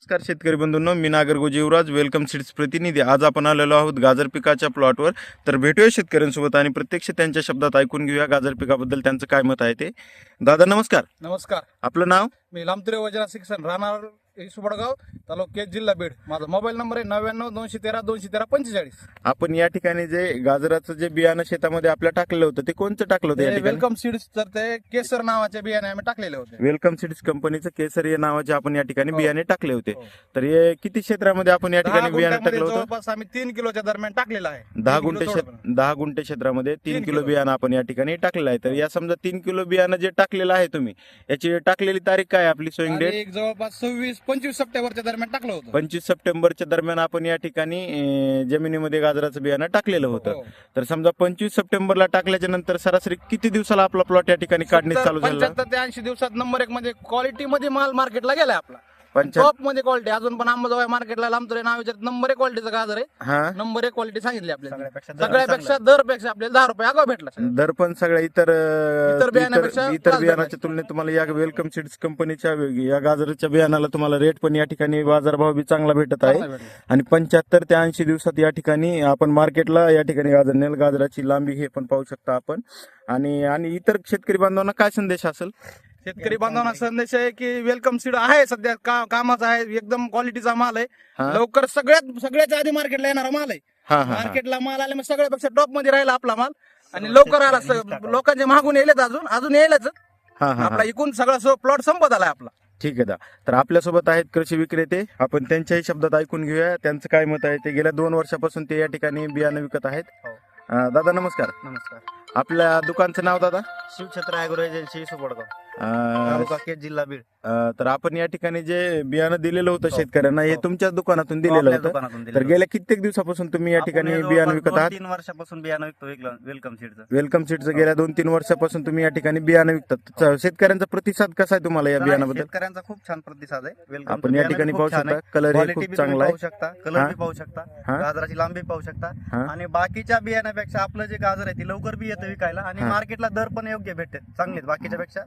नमस्कार शेतकरी बंधूंनो, मी नागरगोजे युवराज, welcome seeds प्रतिनिधी. आज आपण आलेलो आहोत गाजर पिकाच्या प्लॉटवर. तर भेटूया शेतकऱ्यांसोबत आणि प्रत्यक्ष त्यांच्या शब्दात ऐकून घेऊया गाजर पिकाबद्दल त्यांचं काय मत आहे ते. दादा नमस्कार. नमस्कार. आपलं नाव? मी लांबतुरे वजना शिक्षण राहणार सुबडगाव, तालुका जिल्हा बीड. माझा मोबाईल नंबर आहे 99-213-213-45. आपण या ठिकाणी जे गाजराचं जे बियाणं शेतामध्ये आपल्या टाकलेलं होतं ते कोणतं टाकलं होतं या ठिकाणी? वेलकम सीड्स, तर ते केसर नावाचे बियाणे आम्ही टाकलेले होते. वेलकम सीड्स कंपनीचं केसर या नावाचे आपण या ठिकाणी हो. बियाणे टाकले होते. हो. तर हे किती क्षेत्रामध्ये आपण या 10 ठिकाणी बियाणं गुंठ्यामध्ये टाकलं होतं? जवळपास आम्ही 3 किलोच्या दरम्यान टाकलेला आहे. 10 3 गुंठे किलो क्षेत्र, थोडं. 10 गुंठे क्षेत्रामध्ये 3 3 किलो किलो. बियाणं आपण या ठिकाणी टाकलेलं आहे. तर या समजा 3 किलो बियाणं जे टाकलेलं आहे तुम्ही, याची टाकलेली तारीख काय आहे आपली सोईंग डेट? आणि जवळपास 26-25 सप्टेंबरच्या दरम्यान टाकलं होतं. 25 सप्टेंबरच्या दरम्यान आपण या ठिकाणी जमिनीमध्ये गाजराचं बियाणं टाकलेलं होतं. हो. तर समजा 25 सप्टेंबरला टाकल्याच्या नंतर सरासरी किती दिवसाला आपला प्लॉट या ठिकाणी काढणी चालू झाला? 75 ते 80 दिवसात नंबर 1 म्हणजे क्वालिटी मध्ये माल मार्केटला गेलाय आपला. 75. टॉप मध्ये क्वालिटी. अजून पण अंबाजोगाई मार्केटला लांबतुरे नावाच्या नंबर 1 क्वालिटीचं गाजर आहे. हा, नंबर 1 क्वालिटी सांगितली आपल्याला. सगळ्यापेक्षा दरपेक्षा आपल्याला 10 रुपये आगाऊ भेटला. दर पण सगळ्या इतर बियाण्यापेक्षा इतर class बियाणाच्या तुलनेत तुम्हाला या वेलकम सीड्स कंपनीच्या या गाजराच्या बियाणाला तुम्हाला रेट पण या ठिकाणी बाजारभाव बी चांगला भेटत आहे. आणि 75 ते 80 दिवसात या ठिकाणी आपण मार्केटला या ठिकाणी गाजर नेल गाजराची लांबी हे पण पाहू शकता आपण. आणि इतर शेतकरी बांधवांना काय संदेश असेल? शेतकरी बांधवांना संदेश आहे की वेलकम सीड आहे, सध्या कामाचा आहे, एकदम क्वालिटीचा माल आहे. हा. लवकर सगळ्याच्या आधी मार्केटला येणारा माल आहे. हा हा हा. मार्केटला माल आले मग सगळ्यापेक्षा टॉप मध्ये राहिला आपला माल. आणि लवकर आला. लोकांचे मागून येलेत, अजून यायलाच. हा हा आपला हा. इकून सगळा प्लॉट संपत आलाय आपला. ठीक आहे दा. तर आपल्यासोबत आहेत कृषी विक्रेते. आपण त्यांच्याही शब्दात ऐकून घेऊया त्यांचं काय मत आहे ते. गेल्या 2 वर्षापासून ते या ठिकाणी बियाणं विकत आहेत. दादा नमस्कार. नमस्कार. आपल्या दुकानचं नाव दादा? शिवछत्र ॲग्रो एजन्सी सुबडगाव, अं, तालुका केज, जिल्हा बीड. तर आपण या ठिकाणी जे बियाणं दिलेलं होतं शेतकऱ्यांना, हे हो. तुमच्याच दुकानातून दिलेलं आपल्या होतं. दुकानातून तर दिलेलं गेल्या कित्येक दिवसापासून तुम्ही या आपण ठिकाणी हे बियाणं जवळपास विकत आहात? 2-3 वर्षापासून बियाणं विकतो वेलकम सीडचं. वेलकम सीडचं गेल्या 2-3 वर्षापासून तुम्ही या ठिकाणी बियाणं विकतात. शेतकऱ्यांचा प्रतिसाद कसा आहे तुम्हाला या बियाणाबद्दल? शेतकऱ्यांचा खूप छान प्रतिसाद आहे. वेलकम आपण या ठिकाणी पाहू शकता कलर हे खूप चांगला पाहू आहे. शकता, कलर हा. बी पाहू शकता, हा. गाजराची लांबी पाहू शकता. हा. आणि बाकीच्या बियाण्यापेक्षा आपलं जे गाजर आहे ते लवकर बी येतं विकायला. आणि हा. मार्केटला दर पण योग्य भेटते, चांगले बाकीच्या पेक्षा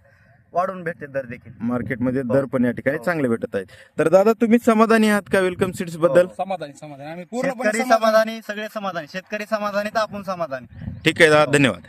वाढून भेटते दर देखील. मार्केटमध्ये हो. दर पण या ठिकाणी हो. चांगले भेटत आहेत. तर दादा तुम्ही समाधानी आहात का वेलकम सीड्स बद्दल? समाधानी आम्ही पूर्णपणे शेतकरी समाधानी, सगळे समाधानी. शेतकरी समाधानी तर आपण समाधानी. ठीक आहे दादा, धन्यवाद.